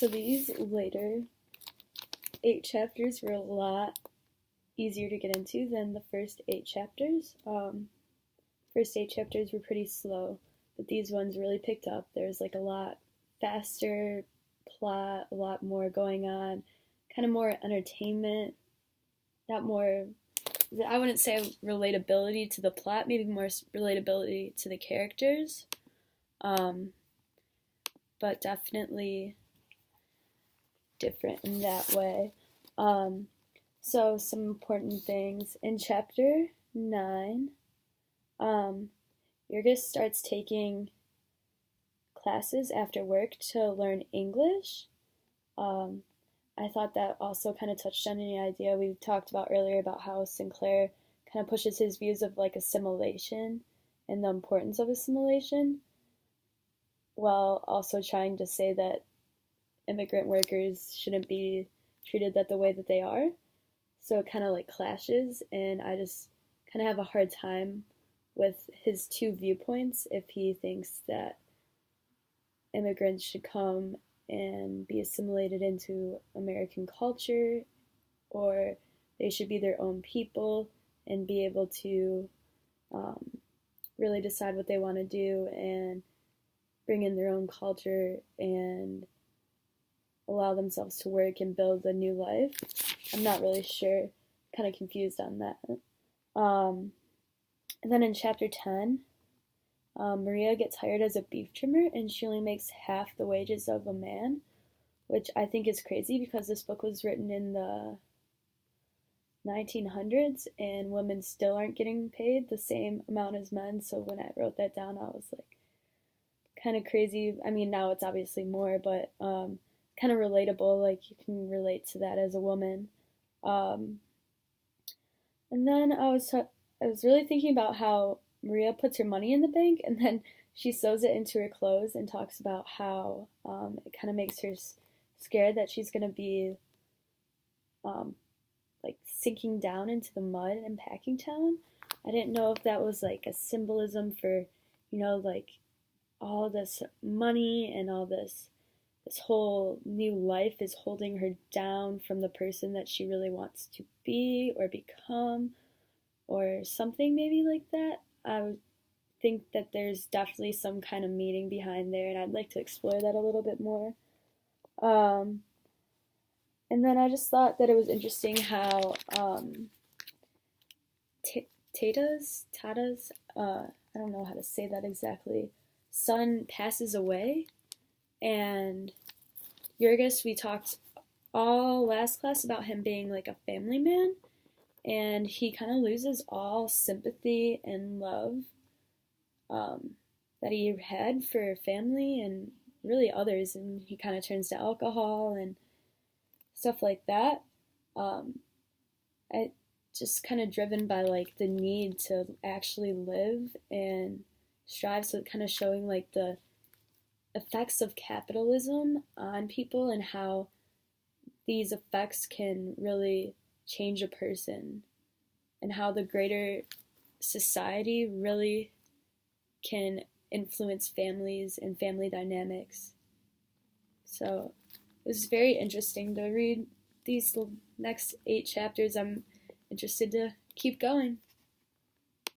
So these later 8 chapters were a lot easier to get into than the first 8 chapters. First 8 chapters were pretty slow, but these ones really picked up. There's like a lot faster plot, a lot more going on, kind of more entertainment, not more, I wouldn't say relatability to the plot, maybe more relatability to the characters, but definitely different in that way. So some important things. In chapter 9, Jurgis starts taking classes after work to learn English. I thought that also kind of touched on the idea we talked about earlier about how Sinclair kind of pushes his views of like assimilation and the importance of assimilation, while also trying to say that immigrant workers shouldn't be treated that the way that they are. So it kind of like clashes, and I just kind of have a hard time with his two viewpoints if he thinks that immigrants should come and be assimilated into American culture, or they should be their own people and be able to really decide what they want to do and bring in their own culture and allow themselves to work and build a new life. I'm not really sure, kind of confused on that. And then in chapter 10, Maria gets hired as a beef trimmer, and she only makes half the wages of a man, which I think is crazy because this book was written in the 1900s, and women still aren't getting paid the same amount as men. So when I wrote that down, I was like, kind of crazy. I mean, now it's obviously more, but kind of relatable. Like, you can relate to that as a woman. And then I was really thinking about how Maria puts her money in the bank, and then she sews it into her clothes and talks about how it kind of makes her scared that she's going to be like sinking down into the mud in Packingtown. I didn't know if that was like a symbolism for, like all this money and all this whole new life is holding her down from the person that she really wants to be or become, or something maybe like that. I would think that there's definitely some kind of meaning behind there, and I'd like to explore that a little bit more. And then I just thought that it was interesting how Tata's, I don't know how to say that exactly, son passes away, and Jurgis, we talked all last class about him being like a family man, and he kind of loses all sympathy and love that he had for family and really others, and he kind of turns to alcohol and stuff like that. I just kind of driven by like the need to actually live and strive, so kind of showing like the effects of capitalism on people and how these effects can really change a person, and how the greater society really can influence families and family dynamics. So it was very interesting to read these next 8 chapters. I'm interested to keep going.